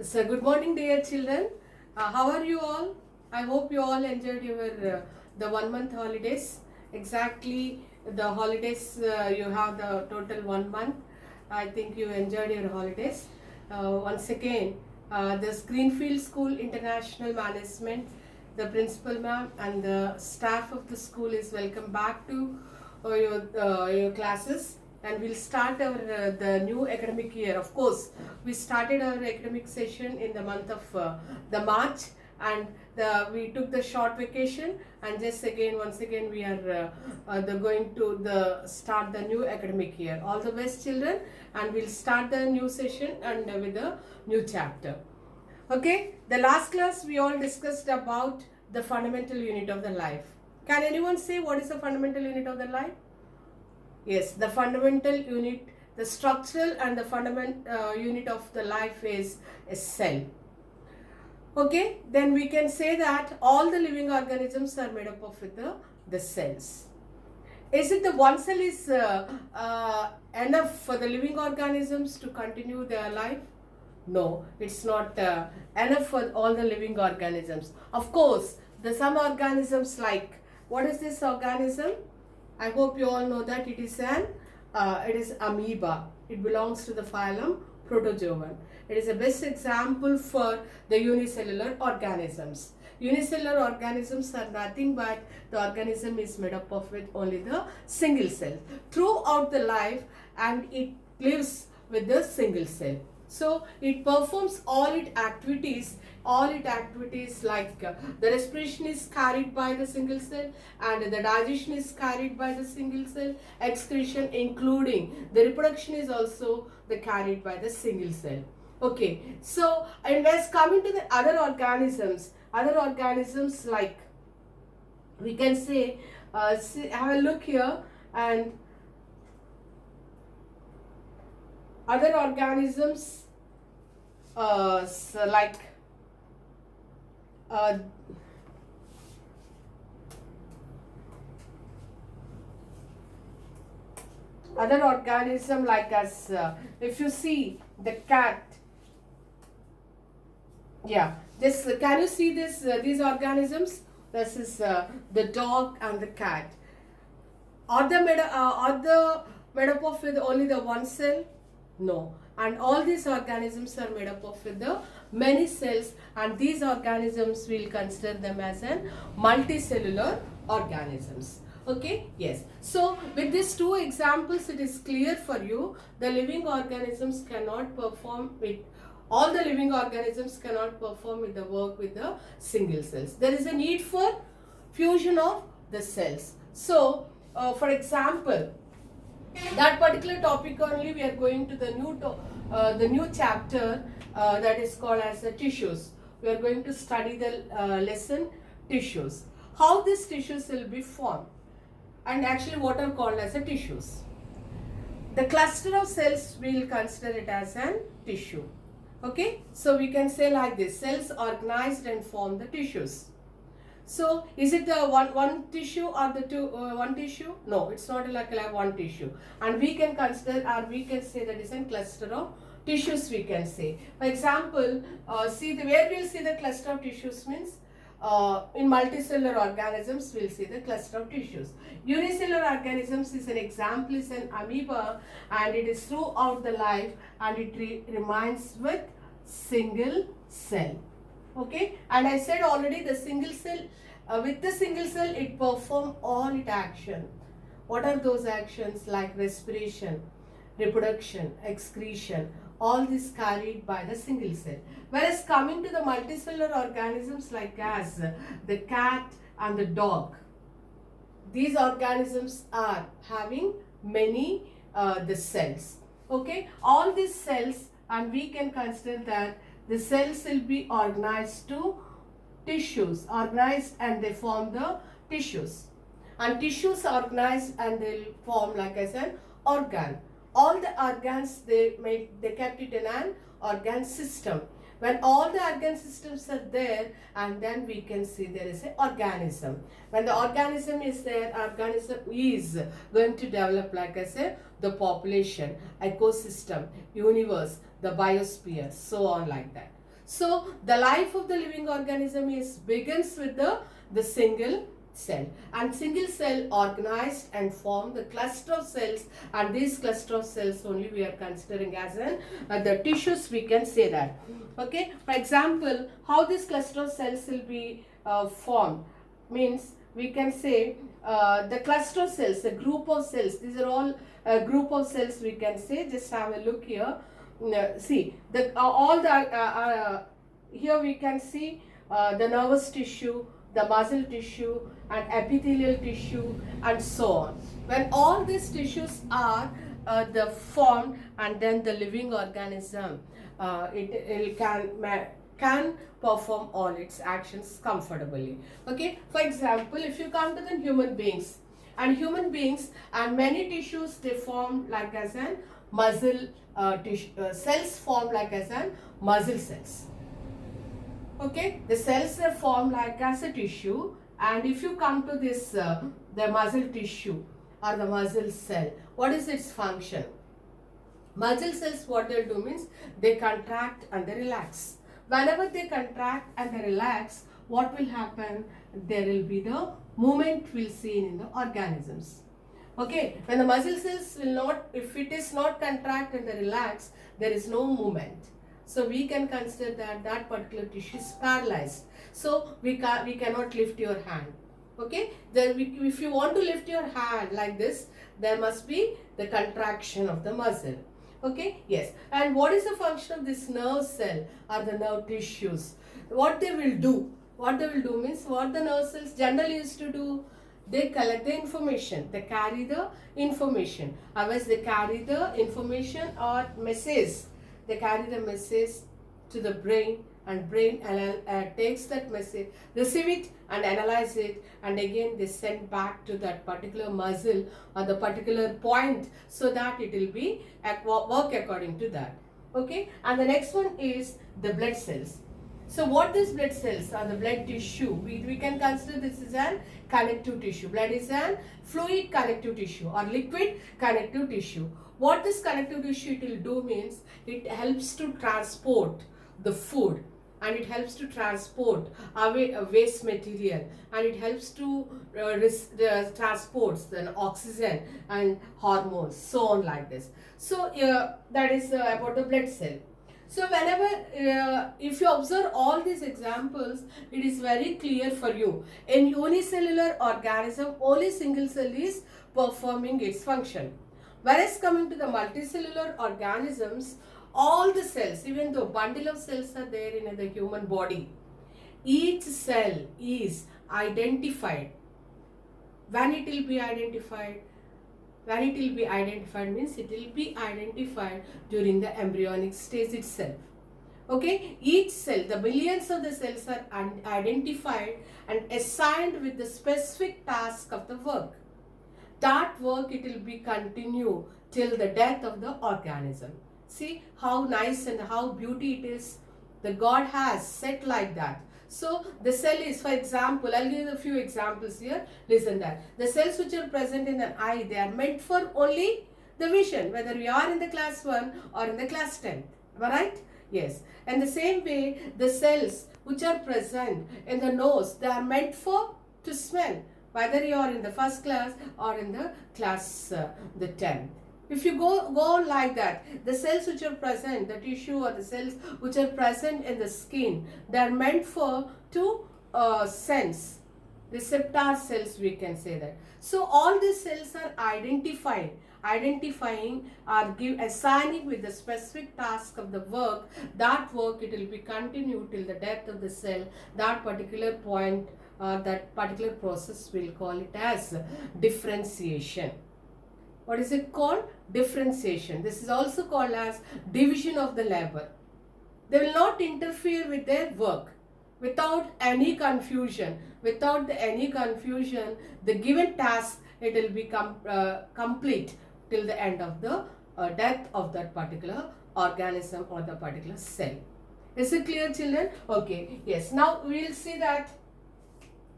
So, good morning, dear children. How are you all? I hope you all enjoyed your the 1 month holidays. Exactly, the holidays you have the total 1 month. I think you enjoyed your holidays. Once again, the Greenfield School International Management, the principal ma'am and the staff of the school is welcome back to your classes, and we'll start our the new academic year. Of course, we started our academic session in the month of the March, and we took the short vacation, and just again once again we are going to the start the new academic year. All the best, children, and we'll start the new session and with the new chapter. Okay, the last class we all discussed about the fundamental unit of the life. Can anyone say what is the fundamental unit of the life? Yes, the fundamental unit, the structural and the fundamental unit of the life is a cell. Okay, then we can say that all the living organisms are made up of the cells. Is it the one cell is enough for the living organisms to continue their life? No, it's not enough for all the living organisms. Of course, the some organisms like, what is this organism? I hope you all know that it is amoeba. It belongs to the phylum Protozoan. It is the best example for the unicellular organisms. Unicellular organisms are nothing but the organism is made up of with only the single cell throughout the life, and it lives with the single cell. So it performs all its activities like the respiration is carried by the single cell, and the digestion is carried by the single cell, excretion including the reproduction is also carried by the single cell. Okay, so and let's come into the other organisms like, we can say, have a look here, and other organisms like other organism like as if you see the cat, yeah, this can you see this these organisms? This is the dog and the cat. Are they made up of with only the one cell? No. And all these organisms are made up of with the many cells, and these organisms we'll consider them as an multicellular organisms. Okay, yes. So with these two examples, it is clear for you the living organisms cannot perform with all the living organisms cannot perform with the work with the single cells. There is a need for fusion of the cells. So for example, that particular topic only we are going to the new chapter that is called as the tissues. We are going to study the lesson tissues, how these tissues will be formed, and actually what are called as the tissues. The cluster of cells we will consider it as an tissue. Okay, so we can say like this: cells organized and form the tissues. So is it the one tissue or the two one tissue? No, it's not like one tissue, and we can consider, or we can say that is a cluster of tissues. We can say, for example, where we'll see the cluster of tissues means in multicellular organisms we'll see the cluster of tissues. Unicellular organisms is an example is an amoeba, and it is throughout the life, and it remains with single cell. Okay, and I said already the single cell, with the single cell it perform all its action. What are those actions? Like respiration, reproduction, excretion, all this carried by the single cell. Whereas coming to the multicellular organisms like as the cat and the dog, these organisms are having many the cells. Okay, all these cells, and we can consider that the cells will be organized to tissues, organized, and they form the tissues. And tissues organized and they'll form, like I said, organ. All the organs they kept it in an organ system. When all the organ systems are there, and then we can see there is an organism. When the organism is there, organism is going to develop, like I said, the population, ecosystem, universe, the biosphere, so on like that. So the life of the living organism begins with the single cell, and single cell organized and form the cluster of cells, and these cluster of cells only we are considering as the tissues, we can say that. Okay, for example, how this cluster of cells will be formed means we can say the cluster of cells, the group of cells, these are all a group of cells, we can say. Just have a look here. See the all the here we can see the nervous tissue, the muscle tissue, and epithelial tissue, and so on. When all these tissues are the formed, and then the living organism it can perform all its actions comfortably. Okay, for example, if you come to the human beings, and many tissues, they form like as an muscle cells form like as an muscle cells. Okay, the cells are formed like as a tissue, and if you come to this the muscle tissue or the muscle cell, what is its function? Muscle cells, what they'll do means they contract and they relax. Whenever they contract and they relax, what will happen? There will be the movement we'll see in the organisms. Okay, when the muscle cells will not, if it is not contract and they relax, there is no movement. So we can consider that that particular tissue is paralyzed. So we cannot lift your hand. Okay, then if you want to lift your hand like this, there must be the contraction of the muscle. Okay, yes. And what is the function of this nerve cell or the nerve tissues? What they will do? What they will do means, what the nerve cells generally used to do, they collect the information, they carry the information. Otherwise, they carry the information or message. They carry the message to the brain, and brain takes that message, receive it and analyze it, and again they send back to that particular muscle or the particular point, so that it will be work according to that. Okay, and the next one is the blood cells. So what these blood cells are, the blood tissue, we can consider this is an connective tissue. Blood is an fluid connective tissue or liquid connective tissue. What this connective tissue it will do means, it helps to transport the food, and it helps to transport away waste material, and it helps to transport the oxygen and hormones, so on like this. So that is about the blood cell. So whenever if you observe all these examples, it is very clear for you. In unicellular organism, only single cell is performing its function. Whereas coming to the multicellular organisms, all the cells, even though bundle of cells are there in the human body, each cell is identified. When it will be identified? When it will be identified means it will be identified during the embryonic stage itself. Okay, each cell, the billions of the cells are identified and assigned with the specific task of the work. That work it will be continue till the death of the organism. See how nice and how beauty it is. The God has set like that. So the cell is, for example, I'll give you a few examples here. Listen that. The cells which are present in an eye, they are meant for only the vision, whether we are in the class 1 or in the class 10. Am I right? Yes. And the same way, the cells which are present in the nose, they are meant for to smell, whether you are in the first class or in the class the 10th. If you go on like that, the cells which are present, the tissue or the cells which are present in the skin, they are meant for to sense, receptor cells, we can say that. So all these cells are identifying or assigning with the specific task of the work. That work it will be continued till the death of the cell. That particular point, that particular process, we'll call it as differentiation. What is it called? Differentiation. This is also called as division of the labor. They will not interfere with their work without any confusion. Without any confusion, the given task, it will become complete till the end of the death of that particular organism or the particular cell. Is it clear, children? Okay. Yes. Now we will see that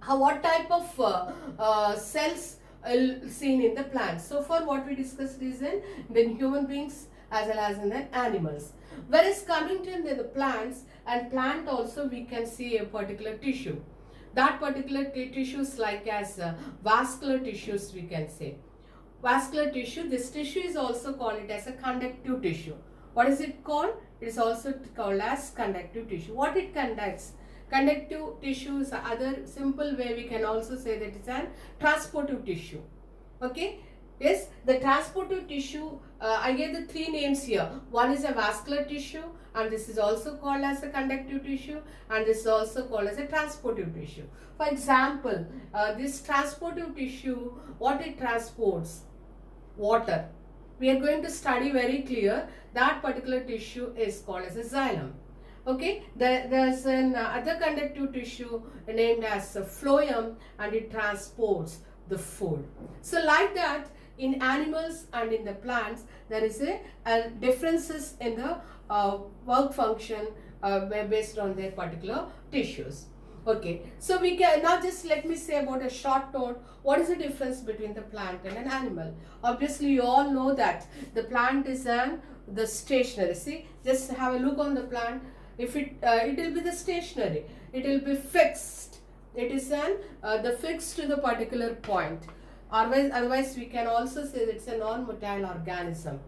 what type of cells seen in the plants. So far what we discussed is in human beings as well as in the animals. Whereas coming to the plants, and plant also we can see a particular tissue. That particular tissues like as vascular tissues we can say. Vascular tissue, this tissue is also called it as a conductive tissue. What is it called? It is also called as conductive tissue. What it conducts? Conductive tissue is other simple way we can also say that it's a transportive tissue. Okay. Yes, the transportive tissue, I gave the three names here. One is a vascular tissue, and this is also called as a conductive tissue, and this is also called as a transportive tissue. For example, this transportive tissue, what it transports? Water. We are going to study very clear that particular tissue is called as a xylem. Okay, there's an other conductive tissue named as a phloem, and it transports the food. So like that, in animals and in the plants, there is a differences in the work function based on their particular tissues. Okay, so we can now just let me say about a short note. What is the difference between the plant and an animal? Obviously, you all know that the plant is the stationary. See, just have a look on the plant. If it will be the stationary, it will be fixed. It is the fixed to the particular point. Otherwise, we can also say that it's a non-motile organism.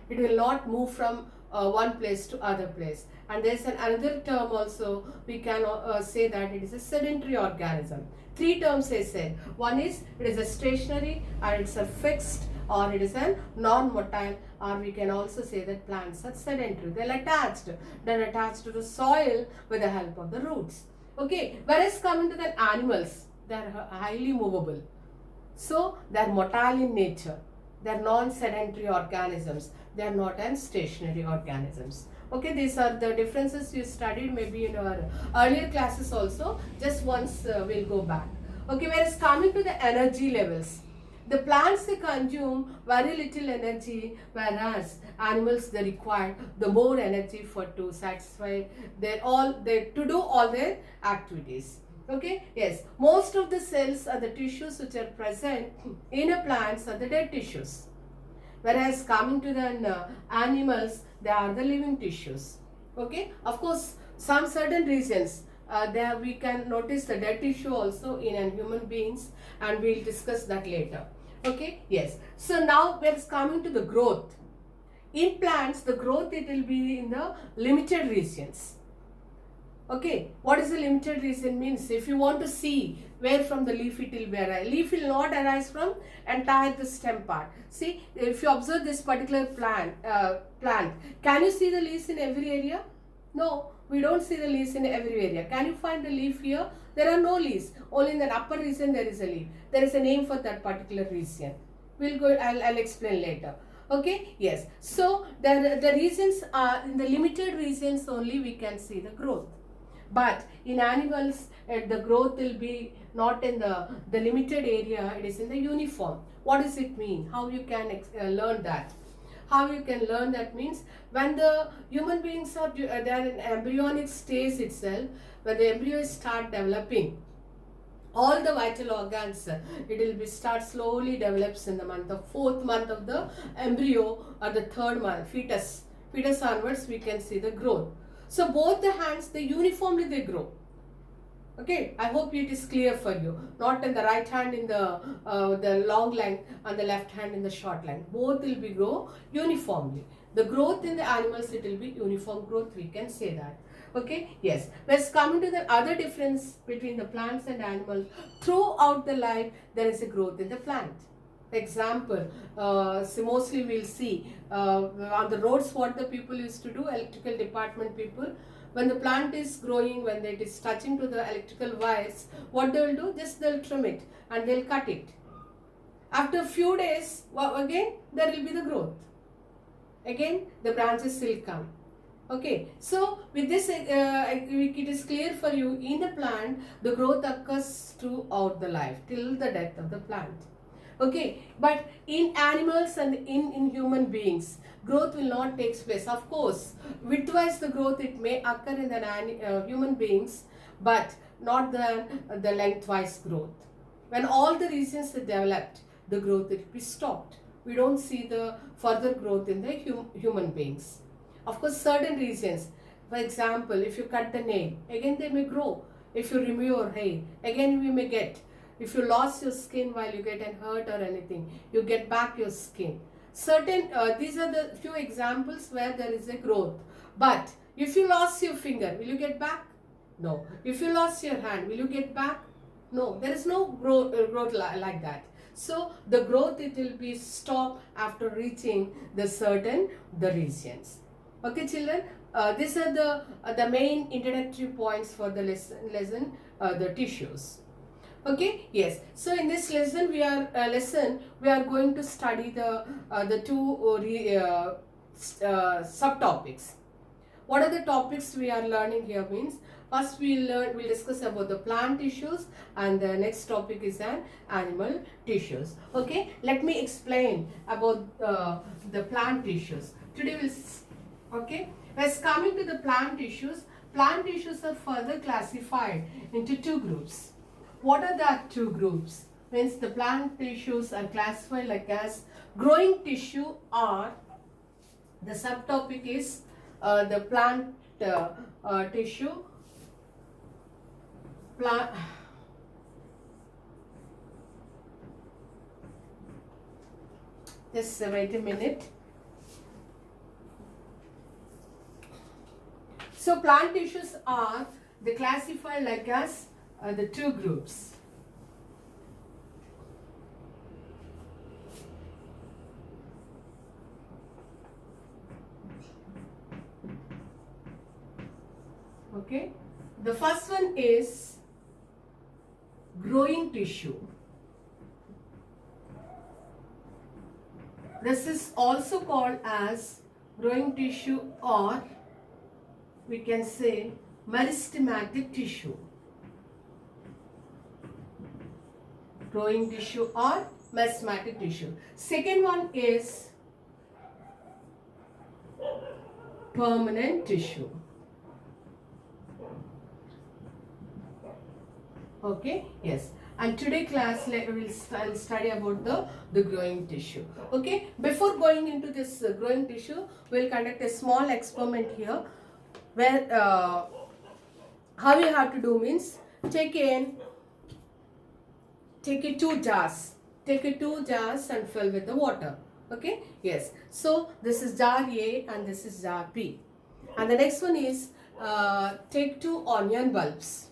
It will not move from one place to other place. And there's another term also, we can say that it is a sedentary organism. Three terms I said. One is it is a stationary, or it's a fixed, or it is a non-motile, or we can also say that plants are sedentary. They're attached to the soil with the help of the roots. Okay, whereas coming to the animals, they are highly movable. So they are motile in nature. They are non-sedentary organisms. They are not stationary organisms. Okay, these are the differences you studied maybe in our earlier classes also. Just once we'll go back. Okay, whereas coming to the energy levels, the plants they consume very little energy, whereas animals they require the more energy for to satisfy to do all their activities. Okay, yes, most of the cells are the tissues which are present in a plants are the dead tissues. Whereas coming to the animals, they are the living tissues. Okay, of course, some certain reasons there we can notice the dead tissue also in human beings, and we'll discuss that later. Okay, yes. So now we're coming to the growth. In plants, the growth it will be in the limited regions. Okay, what is the limited region means? If you want to see where from the leaf it will be arise, leaf will not arise from entire the stem part. See, if you observe this particular plant, can you see the leaves in every area? No, we don't see the leaves in every area. Can you find the leaf here? There are no leaves. Only in the upper region there is a leaf. There is a name for that particular region. We'll go. I'll explain later. Okay. Yes. So the regions are in the limited regions only we can see the growth. But in animals, the growth will be not in the limited area. It is in the uniform. What does it mean? How you can learn that? How you can learn that means when the human beings are they're in embryonic stage itself, when the embryos start developing, all the vital organs it will be start slowly develops in the fourth month of the embryo or the third month fetus onwards we can see the growth. So both the hands they uniformly they grow. Okay, I hope it is clear for you. Not in the right hand in the long length and the left hand in the short length. Both will be grow uniformly. The growth in the animals it will be uniform growth. We can say that. Okay, yes. Let's come to the other difference between the plants and animals. Throughout the life there is a growth in the plant. Example, so mostly we'll see on the roads what the people used to do, electrical department people. When the plant is growing, when it is touching to the electrical wires, what they will do? Just they'll trim it and they'll cut it. After a few days, again there will be the growth. Again the branches will come. Okay, so with this it is clear for you, in the plant the growth occurs throughout the life till the death of the plant. Okay, but in animals and in human beings, growth will not take place. Of course, widthwise the growth it may occur in the human beings, but not the lengthwise growth. When all the regions are developed, the growth will be stopped. We don't see the further growth in the human beings. Of course, certain regions, For example, if you cut the nail, again they may grow. If you remove your hair, again we may get. If you lost your skin while you get hurt or anything, you get back your skin. These are the few examples where there is a growth. But if you lost your finger, will you get back? No. If you lost your hand, will you get back? No. There is no growth like that. So the growth, it will be stopped after reaching the regions. Okay, children. These are the main introductory points for the lesson, the tissues. Okay, yes. So in this lesson we are going to study the two subtopics. What are the topics we are learning here means, first we'll discuss about the plant tissues, and the next topic is an animal tissues. Okay, let me explain about the plant tissues. Today as coming to the plant tissues are further classified into two groups. What are the two groups? Means the plant tissues are classified like as growing tissue, or the subtopic is the plant tissue. Just wait a minute. So plant tissues are classified like as the two groups. Okay, the first one is growing tissue. This is also called as growing tissue, or we can say meristematic tissue. Growing tissue or meristematic tissue. Second one is permanent tissue. Okay, yes. And today class we'll study about the growing tissue. Okay, before going into this growing tissue, we'll conduct a small experiment here, where how you have to do means, take two jars and fill with the water. Okay, yes. So this is jar A and this is jar B, and the next one is take two onion bulbs.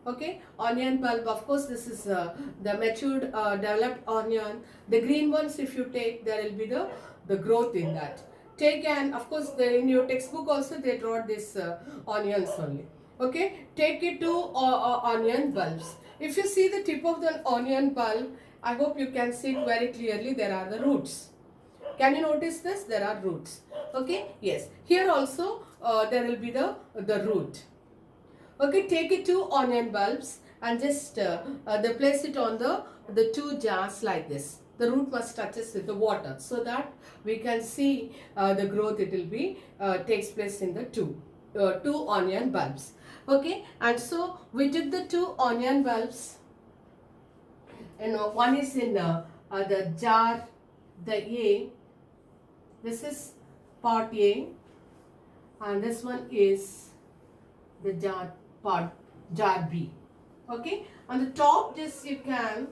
Okay, onion bulb, of course this is the matured developed onion. The green ones, if you take, there will be the growth in that. Take, and of course in your textbook also they draw this onions only. Okay, take it to onion bulbs. If you see the tip of the onion bulb, I hope you can see it very clearly, there are the roots. Can you notice this? There are roots. Okay, yes. Here also there will be the root. Okay, take it to onion bulbs and just they place it on the two jars like this. The root must touches with the water, so that we can see the growth. It will be takes place in the two onion bulbs. Okay, and so we took the two onion bulbs. One is in the jar, the A. This is part A, and this one is the jar B. Okay, on the top, just you can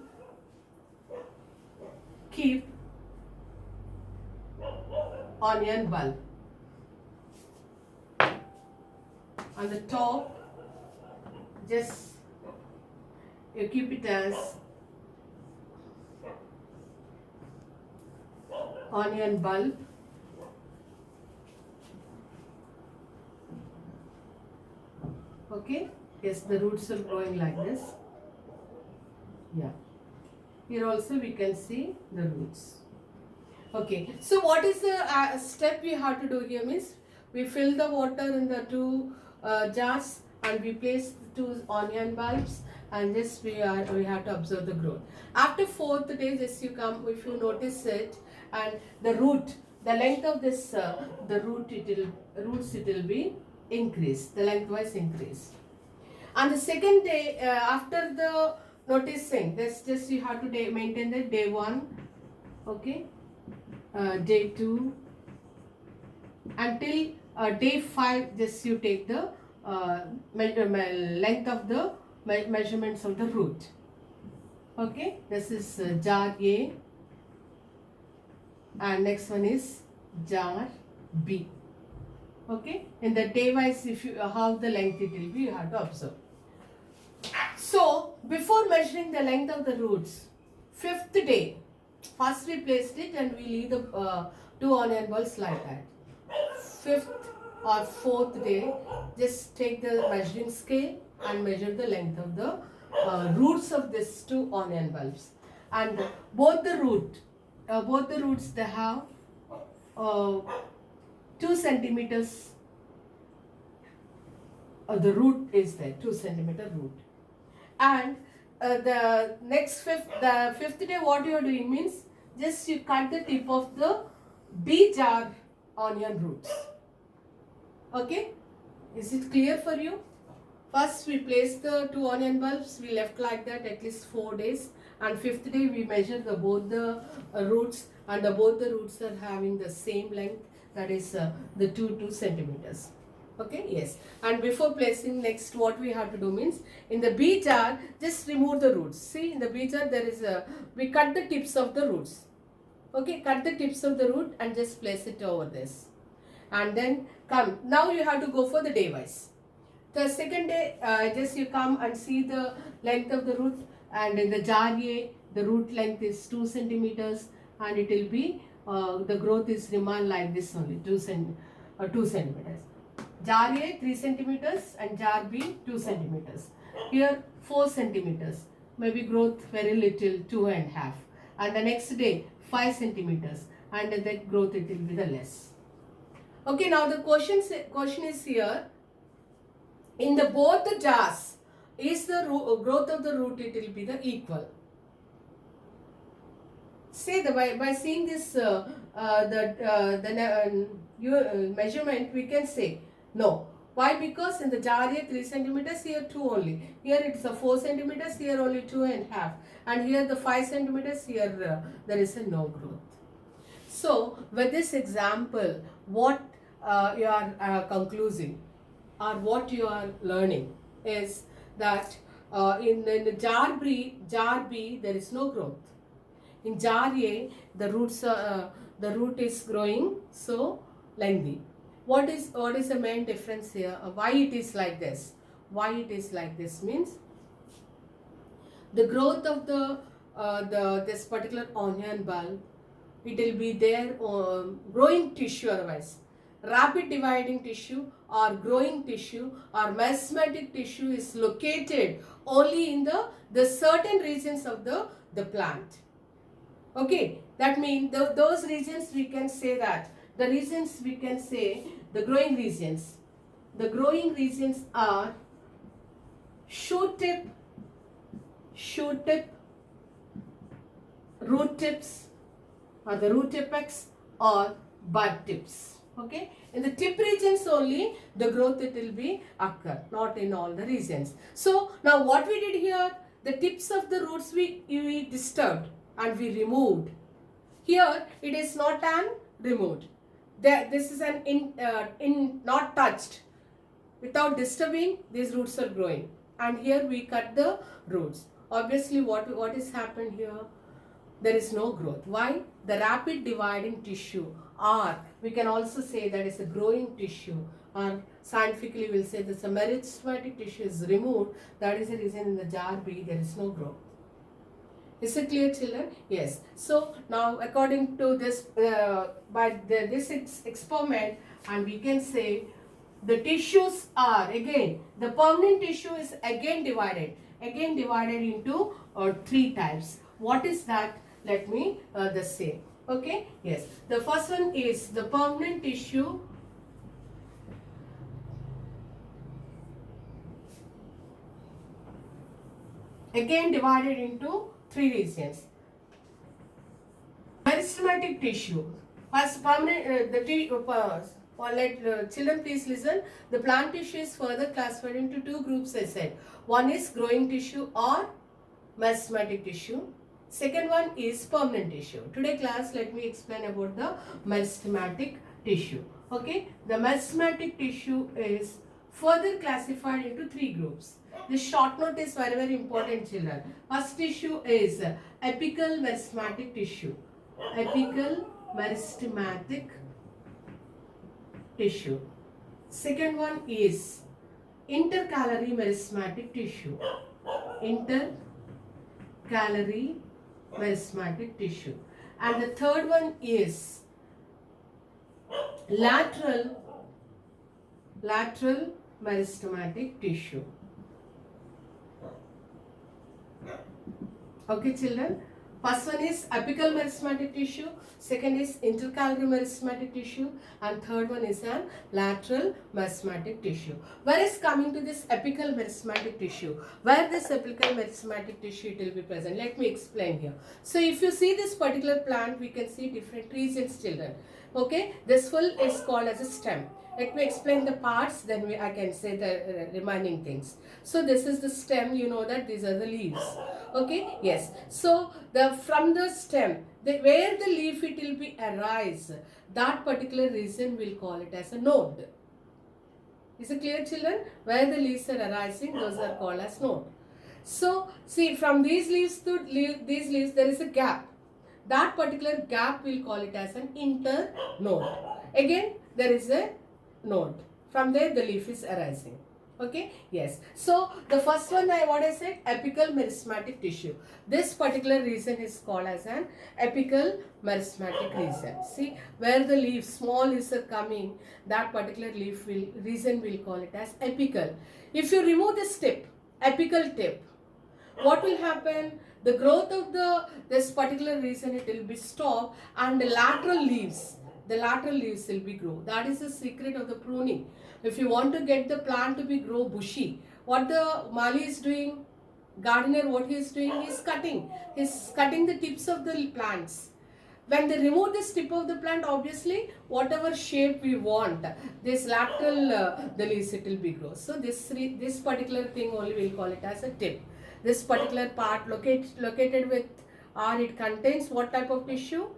keep onion bulb. On the top, just you keep it as onion bulb. Okay, yes, the roots are growing like this. Yeah, here also we can see the roots. Okay, so what is the step we have to do here means, we fill the water in the two jars and we place the two onion bulbs, and this we have to observe the growth. After 4th day, just you come, if you notice it, and the root, the length of this the roots it will be increased, the lengthwise increased. And the second day, after the noticing, this just you have to maintain the day 1, okay, day 2, until day 5, just you take the length of the measurements of the root. Okay, this is jar A, and next one is jar B. Okay, in the day wise, if you how the length it will be, you have to observe. So before measuring the length of the roots, 5th day, first we placed it and we leave the 2 onion balls like that. 5th or 4th day, just take the measuring scale and measure the length of the roots of these 2 onion bulbs. And both the roots they have 2 centimeters. The root is there, 2 centimeter root. And the fifth day, what you are doing means just you cut the tip of the B jar onion roots. Okay, is it clear for you? First we place the 2 onion bulbs, we left like that at least 4 days, and 5th day we measure both the roots, and both the roots are having the same length, that is the 2 centimeters. Okay, yes. And before placing, next what we have to do means, in the B jar, just remove the roots. See, in the B jar there is we cut the tips of the roots. Okay, cut the tips of the root and just place it over this. And then come, now you have to go for the day wise. The second day, just you come and see the length of the root, and in the jar A, the root length is 2 centimeters, and it will be, the growth is remain like this only, 2 centimeters. Jar A 3 centimeters and jar B 2 centimeters. Here 4 centimeters. Maybe growth very little, 2.5. And the next day 5 centimeters, and that growth it will be the less. Okay, now the question is here. In the both the jars, is the growth of the root it will be the equal? Say by seeing this measurement, we can say no. Why? Because in the jar A 3 centimeters, here 2 only. Here it's a 4 centimeters, here only 2.5. And here the 5 centimeters, here there is a no growth. So with this example, what you are concluding or what you are learning is that in the jar B there is no growth. In jar A, the root is growing so lengthy. What is the main difference here? Why it is like this? Why it is like this means the growth of this particular onion bulb, it will be there growing tissue otherwise. Rapid dividing tissue or growing tissue or mesmatic tissue is located only in the certain regions of the plant. Okay, that means those regions we can say that. The regions we can say the growing regions. The growing regions are shoot tip, root tips, or the root apex, or bud tips. Okay, in the tip regions only the growth it will be occur, not in all the regions. So now what we did here, the tips of the roots we disturbed and we removed. Here it is not an removed. This is an not touched. Without disturbing, these roots are growing. And here we cut the roots. Obviously, what is happened here? There is no growth. Why? The rapid dividing tissue, or we can also say that is a growing tissue, or scientifically we'll say that the meristematic tissue is removed. That is the reason in the jar B there is no growth. Is it clear, children? Yes. So now according to this, by this experiment, and we can say the tissues are again, the permanent tissue is again divided into 3 types. What is that? Let me say. Okay. Yes. The first one is the permanent tissue. Again divided into 3 regions. Meristematic tissue. First, permanent let children please listen. The plant tissue is further classified into 2 groups, I said. One is growing tissue or meristematic tissue. Second one is permanent tissue. Today class, let me explain about the meristematic tissue. Okay, the meristematic tissue is further classified into three groups. This short note is very, very important, children. First tissue is apical meristematic tissue. Apical meristematic tissue. Second one is intercalary meristematic tissue. Intercalary meristematic tissue. And the third one is lateral meristematic tissue. Okay, children. First one is apical meristematic tissue, second is intercalary meristematic tissue, and third one is an lateral meristematic tissue. Whereas coming to this apical meristematic tissue, where this apical meristematic tissue it will be present, let me explain here. So if you see this particular plant, we can see different regions, children. Okay, this full is called as a stem. Let me explain the parts, then I can say the remaining things. So this is the stem, you know that these are the leaves. Okay, yes. So from the stem, where the leaf it will be arise, that particular region we'll call it as a node. Is it clear, children? Where the leaves are arising, those are called as node. So see, from these leaves to these leaves there is a gap. That particular gap we'll call it as an internode. Again, there is a node. From there the leaf is arising. Okay, yes. So the first one, what I said, apical meristematic tissue. This particular region is called as an apical meristematic region. See, where the leaves, small leaves are coming, that particular region will call it as apical. If you remove this tip, apical tip, what will happen? The growth of this particular region, it will be stopped, and the lateral leaves will be grow. That is the secret of the pruning. If you want to get the plant to be grow bushy, what the Mali is doing, gardener, what he is doing, he is cutting. He is cutting the tips of the plants. When they remove this tip of the plant, obviously, whatever shape we want, this lateral, the leaves, it will be grow. So this particular thing only we'll call it as a tip. This particular part located with, or it contains what type of tissue?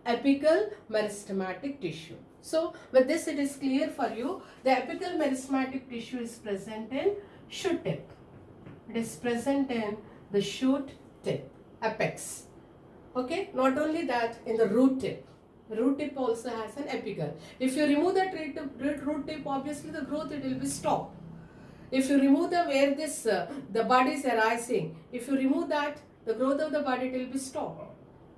Apical meristematic tissue. So with this it is clear for you. The apical meristematic tissue is present in shoot tip. It is present in the shoot tip, apex. Okay, not only that, in the root tip. The root tip also has an apical. If you remove that root tip, obviously the growth it will be stopped. If you remove where this the bud is arising, if you remove that, the growth of the bud it will be stopped.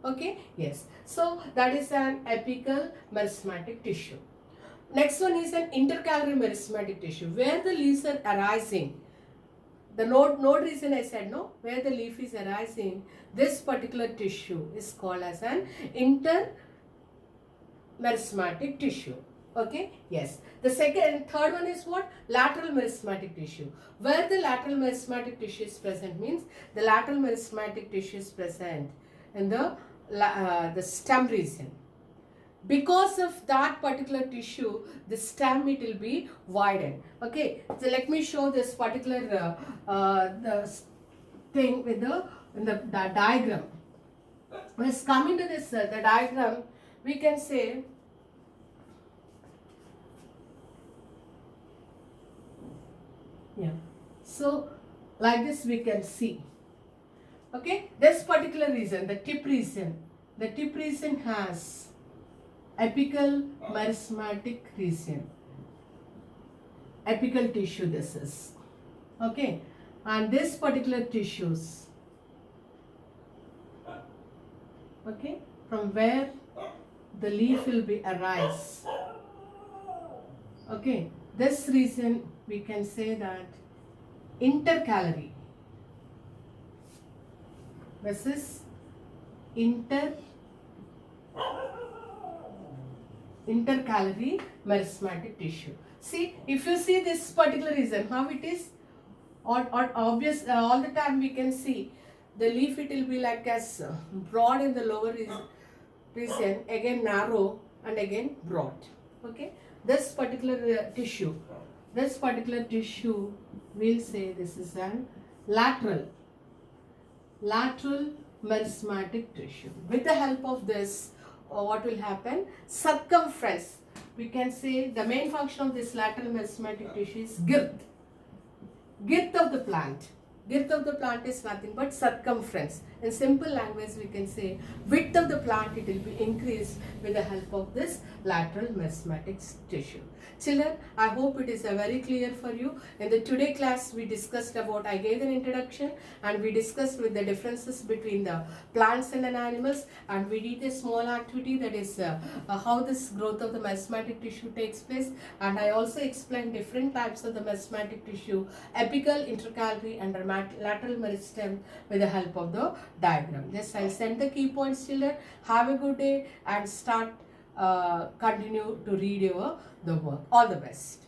Okay, yes. So that is an apical meristematic tissue. Next one is an intercalary meristematic tissue, where the leaves are arising. The node region I said, no, where the leaf is arising, this particular tissue is called as an intermeristematic tissue. Okay, yes. The third one is what? Lateral meristematic tissue. Where the lateral meristematic tissue is present means the lateral meristematic tissue is present in the stem region. Because of that particular tissue, the stem it will be widened. Okay, so let me show this particular the thing with the diagram. When coming to this the diagram, we can say so like this we can see. Okay, this particular region, the tip region has apical meristematic region, apical tissue this is. Okay, and this particular tissues, okay, from where the leaf will be arise. Okay, this region we can say that intercalary. This is intercalary meristematic tissue. See, if you see this particular region, how it is, or obvious, all the time we can see the leaf it will be like as broad in the lower region, again narrow and again broad. Okay, this particular tissue we'll say this is an lateral meristematic tissue. With the help of this, what will happen? Circumference. we can say the main function of this lateral meristematic tissue is girth. Girth of the plant. Girth of the plant is nothing but circumference. In simple language, we can say width of the plant, it will be increased with the help of this lateral meristematic tissue. Children, I hope it is very clear for you. In the today class, we discussed about, I gave an introduction and we discussed with the differences between the plants and animals, and we did a small activity, that is how this growth of the meristematic tissue takes place, and I also explained different types of the meristematic tissue, apical, intercalary and lateral meristem with the help of the diagram. Just I'll send the key points, children. Have a good day and continue to read the work. All the best.